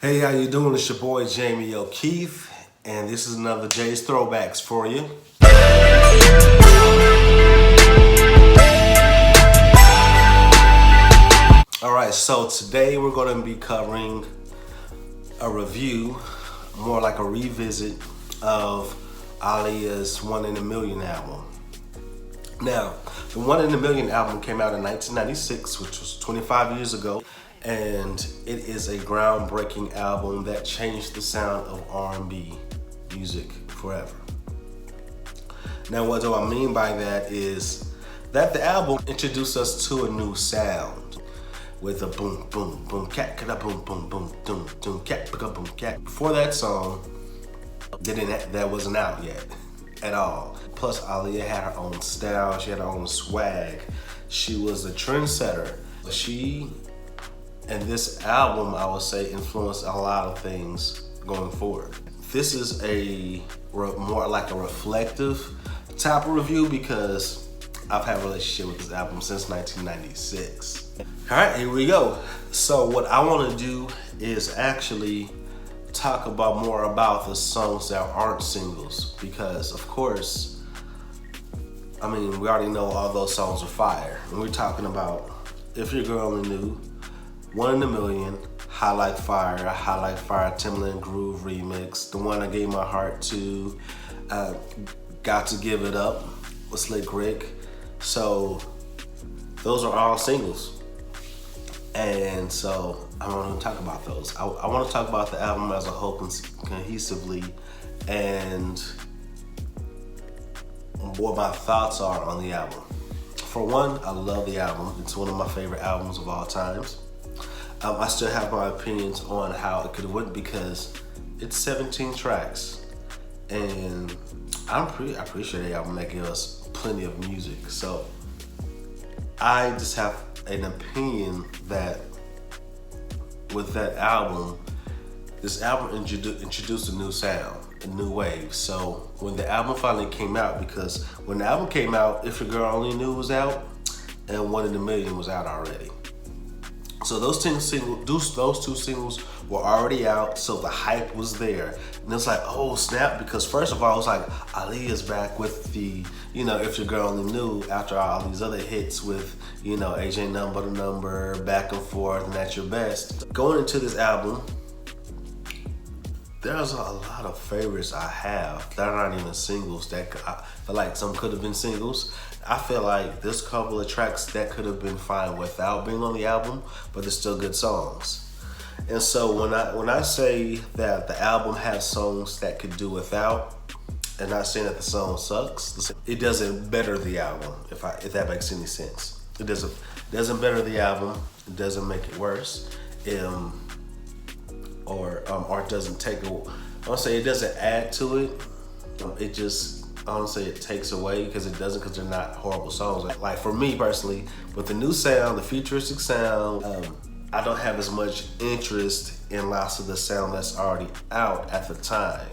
Hey, how you doing? It's your boy Jamie O'Keefe, and this is another Jay's Throwbacks for you. All right, so today we're going to be covering a review, more like a revisit of Aaliyah's One in a Million album. Now, the One in a Million album came out in 1996, which was 25 years ago. And it is a groundbreaking album that changed the sound of R&B music forever. Now, what do I mean by that is that the album introduced us to a new sound with a boom, boom, boom, cat, cat, boom, boom, boom, doom, doom, cat, boom, cat. Before that song, that wasn't out yet at all. Plus, Aaliyah had her own style. She had her own swag. She was a trendsetter. And this album, I would say, influenced a lot of things going forward. This is more like a reflective type of review because I've had a relationship with this album since 1996. All right, here we go. So what I want to do is actually talk more about the songs that aren't singles because, of course, I mean, we already know all those songs are fire. And we're talking about If Your Girl Only Knew, One in a Million, High Like Fire, Timbaland Groove remix, the one I gave my heart to, Got to Give It Up with Slick Rick. So those are all singles. And so I want to talk about those. I want to talk about the album as a whole cohesively and what my thoughts are on the album. For one, I love the album. It's one of my favorite albums of all times. I still have my opinions on how it could have went because it's 17 tracks, and I appreciate the album that gave us plenty of music. So I just have an opinion that with that album, this album introduced a new sound, a new wave. So when the album finally came out, because when the album came out, If Your Girl Only Knew was out, and One in a Million was out already. So those two singles were already out, so the hype was there. And it's like, oh snap, because first of all, it was like, Aaliyah's back with the, If Your Girl Only Knew, after all these other hits with, Age Ain't Nothing But a Number, Back and Forth, and At Your Best. Going into this album, there's a lot of favorites I have that are not even singles that I feel like some could have been singles. I feel like there's a couple of tracks that could have been fine without being on the album, but they're still good songs. And so when I say that the album has songs that could do without, and not saying that the song sucks, it doesn't better the album, if that makes any sense. It doesn't better the album, it doesn't make it worse. Or it doesn't take I want to say it doesn't add to it. It just, I don't say it takes away because it doesn't, because they're not horrible songs. Like for me personally, with the new sound, the futuristic sound, I don't have as much interest in lots of the sound that's already out at the time.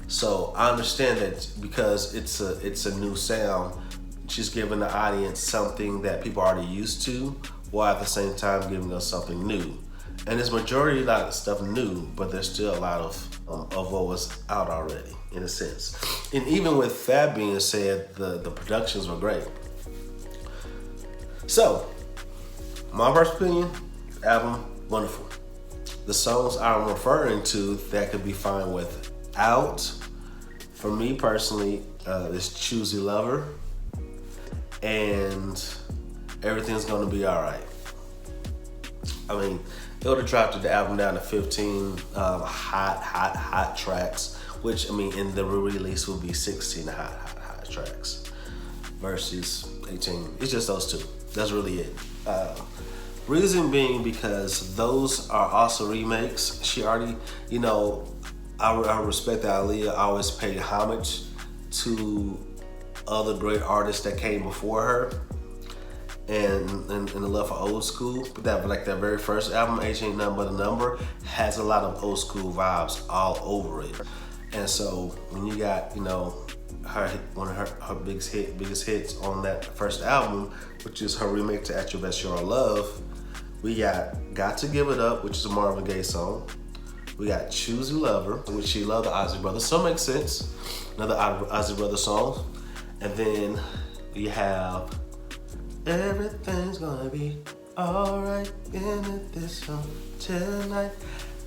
So I understand that because it's a new sound, she's giving the audience something that people are already used to, while at the same time giving us something new. And there's majority a lot of stuff new, but there's still a lot of what was out already, in a sense. And even with that being said, the productions were great. So, my first opinion, album, wonderful. The songs I'm referring to that could be fine without, for me personally, is Choosy Lover and Everything's Gonna Be Alright. I mean, they would have dropped the album down to 15 hot tracks, which, I mean, in the re-release would be 16 hot tracks versus 18. It's just those two. That's really it. Reason being because those are also remakes. She already, I respect that Aaliyah always paid homage to other great artists that came before her. And the love for old school, but that very first album, Age Ain't Nothing But a Number, has a lot of old school vibes all over it. And so when you got one of her biggest hits on that first album, which is her remake to At Your Best, Your Love, we got Got to Give It Up, which is a Marvin Gaye song. We got Choose Your Lover, which she loved the Ozzy Brothers, so it makes sense. Another Ozzy Brothers song. And then you have Everything's Gonna Be Alright in this song tonight.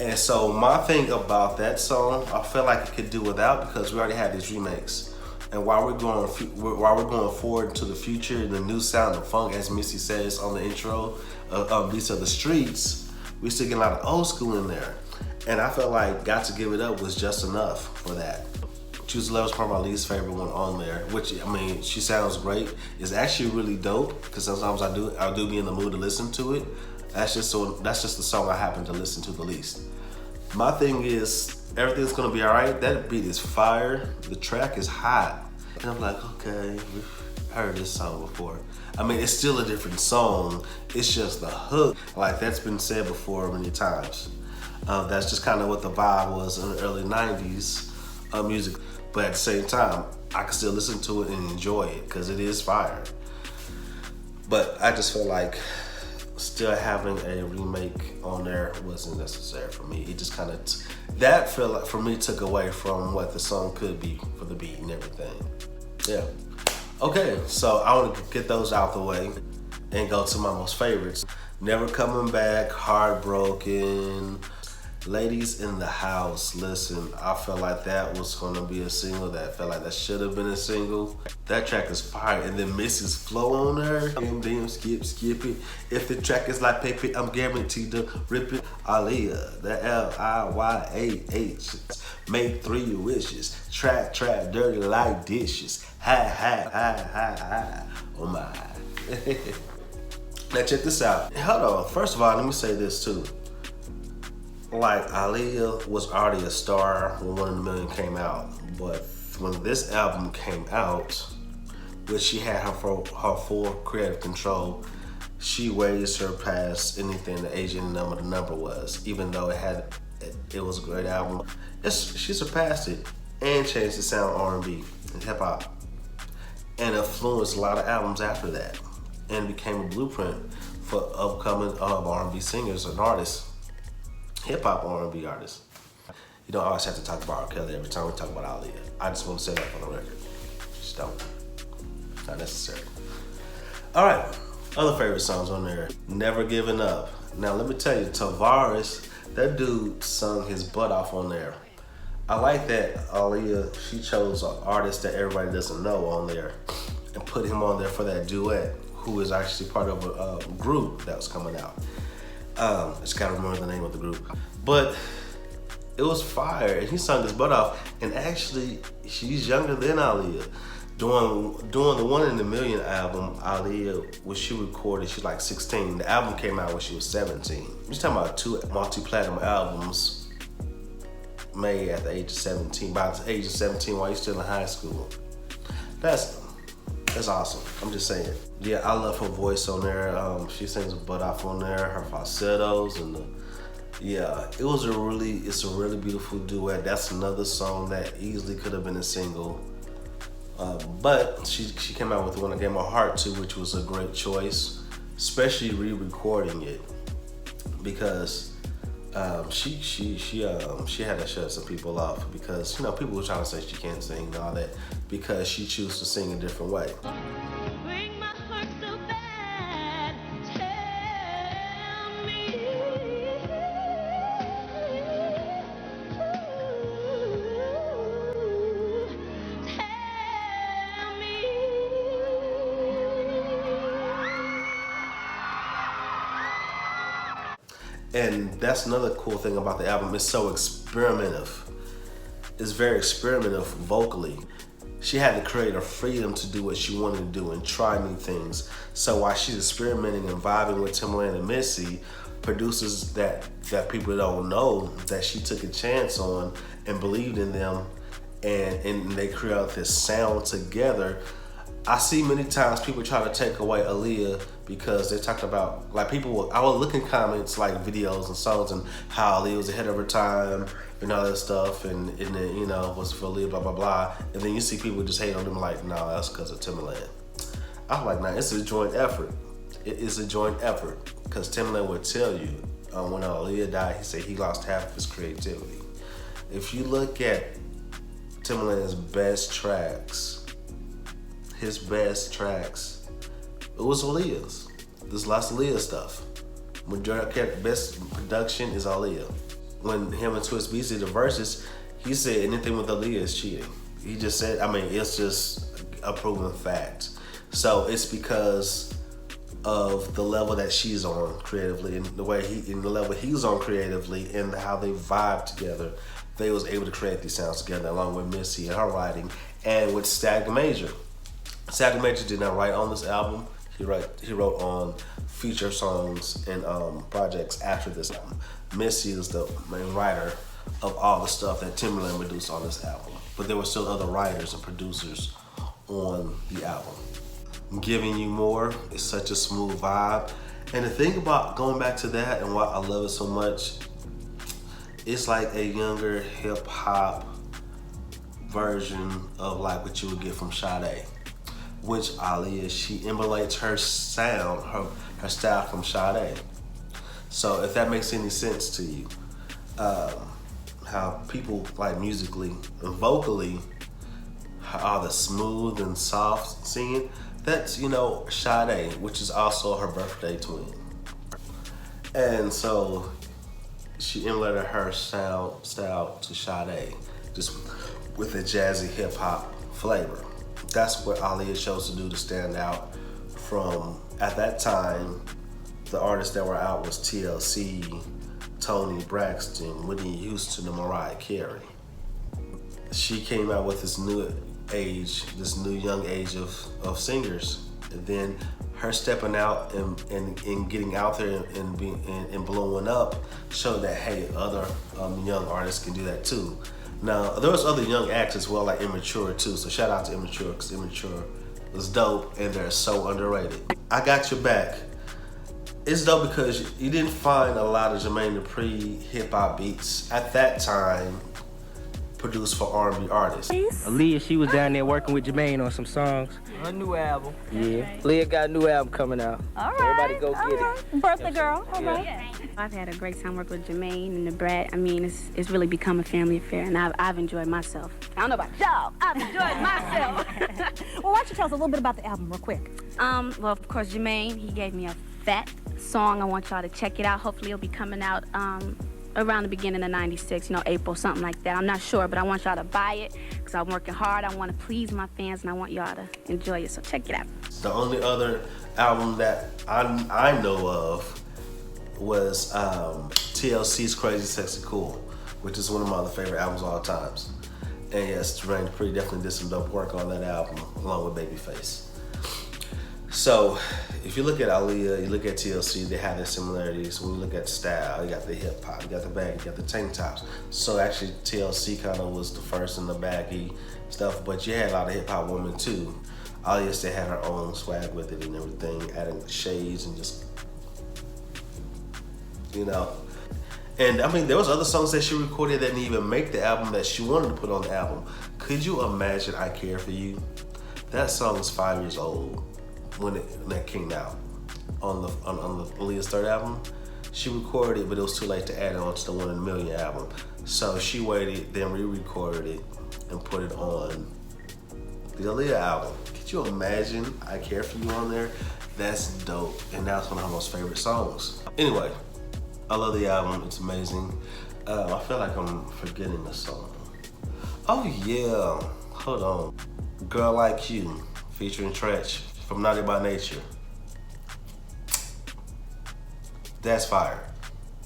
And so my thing about that song, I feel like it could do without because we already had these remakes. And while we're going forward into the future, the new sound of funk, as Missy says on the intro of Beats of the Streets, we still get a lot of old school in there. And I felt like Got to Give It Up was just enough for that. Choose Love is probably my least favorite one on there, which, I mean, she sounds great. It's actually really dope because sometimes I do be in the mood to listen to it. That's just the song I happen to listen to the least. My thing is, Everything's Gonna Be Alright. That beat is fire. The track is hot. And I'm like, okay, we've heard this song before. I mean, it's still a different song. It's just the hook. Like, that's been said before many times. That's just kind of what the vibe was in the early 90s music. But at the same time, I can still listen to it and enjoy it because it is fire. But I just feel like still having a remake on there wasn't necessary for me. It just kind of, that felt like for me took away from what the song could be for the beat and everything. Yeah. Okay, so I want to get those out the way and go to my most favorites. Never Coming Back, Heartbroken, Ladies in the House. Listen, I felt like that was gonna be a single. That felt like that should have been a single. That track is fire. And then Mrs. Flow on there. Damn, skip it. If the track is like paper, I'm guaranteed to rip it. Aaliyah, the L-I-Y-A-H. Make 3 wishes. Trap, dirty like dishes. Ha. Oh my. Now check this out. Hold on. First of all, let me say this too. Like, Aaliyah was already a star when 1 in a Million came out, but when this album came out, which she had her full creative control, she way surpassed anything the Asian number was. Even though it was a great album, she surpassed it and changed the sound R&B and hip hop, and influenced a lot of albums after that, and became a blueprint for upcoming R&B singers and artists. Hip-hop R&B artists. You don't always have to talk about R. Kelly every time we talk about Aaliyah. I just want to say that for the record. Just don't. Not necessary. All right, other favorite songs on there. Never Giving Up. Now let me tell you, Tavares, that dude sung his butt off on there. I like that Aaliyah, she chose an artist that everybody doesn't know on there and put him on there for that duet, who is actually part of a group that was coming out. I just gotta remember the name of the group. But it was fire, and he sung his butt off. And actually, she's younger than Aaliyah. Doing the 1 in a Million album, Aaliyah, when she recorded, she's like 16. The album came out when she was 17. You're talking about 2 multi-platinum albums made at the age of 17. By the age of 17, while you're still in high school. That's awesome. I'm just saying. Yeah, I love her voice on there. She sings her butt off on there. Her falsettos and it's a really beautiful duet. That's another song that easily could have been a single. But she came out with one I gave my heart to, which was a great choice, especially re-recording it because she had to shut some people off because people were trying to say she can't sing and all that because she chose to sing a different way. Break my heart so bad, tell me. Tell me. And that's another cool thing about the album. It's so experimentative. It's very experimentative vocally. She had the creative freedom to do what she wanted to do and try new things. So while she's experimenting and vibing with Timbaland and Missy, producers that people don't know that she took a chance on and believed in them, and they created this sound together. I see many times people try to take away Aaliyah because they talked about, like, I would look in comments, like videos and songs, and how Aaliyah was ahead of her time and all that stuff, and then, was for Aaliyah, blah, blah, blah. And then you see people just hate on them like, no, that's because of Timbaland. I'm like, nah, it's a joint effort. It is a joint effort because Timbaland would tell you, when Aaliyah died, he said he lost half of his creativity. If you look at Timbaland's best tracks, his best tracks, it was Aaliyah's. There's lots of Aaliyah stuff. Majority of best production is Aaliyah. When him and Twist Beats did the verses, he said anything with Aaliyah is cheating. He just said, I mean, it's just a proven fact. So it's because of the level that she's on creatively and the level he's on creatively and how they vibe together. They was able to create these sounds together along with Missy and her writing and with Static Major. Static Major did not write on this album. He wrote on feature songs and projects after this album. Missy is the main writer of all the stuff that Timbaland produced on this album. But there were still other writers and producers on the album. Giving You More is such a smooth vibe. And the thing about going back to that and why I love it so much, it's like a younger hip hop version of like what you would get from Sade. Which Aaliyah, she emulates her sound, her style from Sade. So if that makes any sense to you, how people like musically and vocally are the smooth and soft singing, that's, you know, Sade, which is also her birthday twin. And so she emulated her style to Sade, just with a jazzy hip hop flavor. That's what Aaliyah chose to do to stand out from, at that time, the artists that were out was TLC, Toni Braxton, Whitney Houston, and Mariah Carey. She came out with this new young age of singers. And then her stepping out and getting out there and blowing up showed that, hey, other young artists can do that too. Now, there was other young acts as well, like Immature too, so shout out to Immature, because Immature was dope and they're so underrated. I Got Your Back. It's dope because you didn't find a lot of Jermaine Dupri hip-hop beats at that time produced for R&B artists. Aaliyah, she was down there working with Jermaine on some songs. A new album. Yeah. Aaliyah got a new album coming out. All right. Everybody go get it. Birthday girl. All right. Yeah. I've had a great time working with Jermaine and the Brat. I mean, it's really become a family affair, and I've enjoyed myself. I don't know about y'all. I've enjoyed myself. Well, why don't you tell us a little bit about the album real quick? Well, of course, Jermaine, he gave me a fat song. I want y'all to check it out. Hopefully, it'll be coming out around the beginning of '96, you know, April, something like that. I'm not sure, but I want y'all to buy it because I'm working hard. I want to please my fans, and I want y'all to enjoy it. So check it out. The only other album that I know of was TLC's Crazy Sexy Cool, which is one of my other favorite albums of all times. And yes, Jermaine Dupri definitely did some dope work on that album, along with Babyface. So, if you look at Aaliyah, you look at TLC, they have their similarities. When you look at style, you got the hip hop, you got the baggy, you got the tank tops. So actually, TLC kind of was the first in the baggy stuff, but you had a lot of hip hop women too. Aaliyah still had her own swag with it and everything, adding shades and just, you know. And I mean, there was other songs that she recorded that didn't even make the album that she wanted to put on the album. Could you imagine I Care For You? That song is 5 years old when that came out on Aaliyah's third album. She recorded it, but it was too late to add it on to the 1 in a Million album. So she waited, then re-recorded it and put it on the Aaliyah album. Could you imagine I Care For You on there? That's dope, and that's one of her most favorite songs. Anyway, I love the album, it's amazing. I feel like I'm forgetting a song. Oh yeah, hold on. Girl Like You, featuring Tretch from Naughty by Nature. That's fire.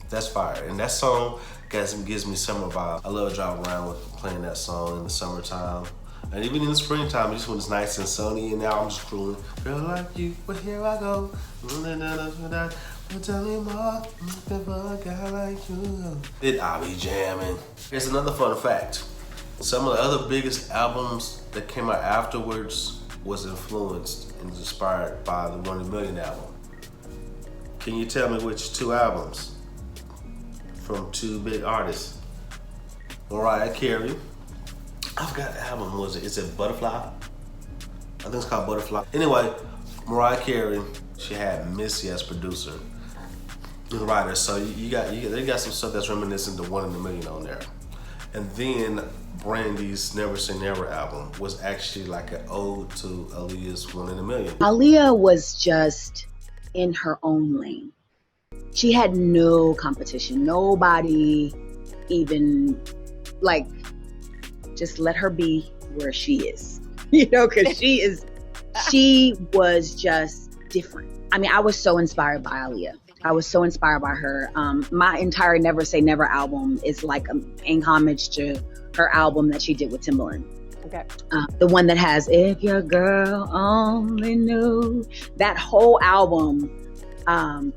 That's fire. And that song gives me summer vibe. I love driving around with playing that song in the summertime. And even in the springtime, just when it's nice and sunny, and now I'm just cruising. Girl like you, but here I go. Tell me more, looking for a guy like you. I be jamming. Here's another fun fact. Some of the other biggest albums that came out afterwards was influenced and inspired by the 1 in a Million album. Can you tell me which two albums from two big artists? Mariah Carey. I forgot the album, was it? Is it Butterfly? I think it's called Butterfly. Anyway, Mariah Carey, she had Missy as producer. writers. So they got some stuff that's reminiscent to 1 in a Million on there. And then Brandy's Never Say Never album was actually like an ode to Aaliyah's 1 in a Million. Aaliyah was just in her own lane. She had no competition. Nobody even, like, just let her be where she is. You know, because she was just different. I mean, I was so inspired by Aaliyah. I was so inspired by her. My entire Never Say Never album is like in homage to her album that she did with Timbaland. Okay. The one that has If Your Girl Only Knew. That whole album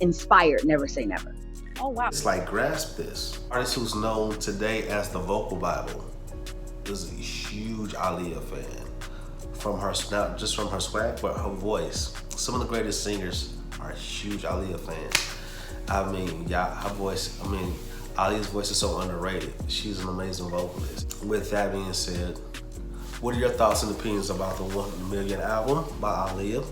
inspired Never Say Never. Oh, wow. It's like, grasp this. Artist who's known today as the Vocal Bible is a huge Aaliyah fan. From her, not just from her swag, but her voice. Some of the greatest singers are huge Aaliyah fans. I mean, yeah, her voice, Aaliyah's voice is so underrated. She's an amazing vocalist. With that being said, what are your thoughts and opinions about the 1 in a Million album by Aaliyah?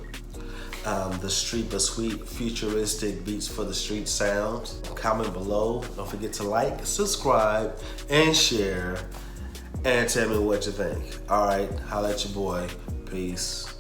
The street but sweet, futuristic beats for the street sounds. Comment below. Don't forget to like, subscribe, and share. And tell me what you think. All right, holla at your boy. Peace.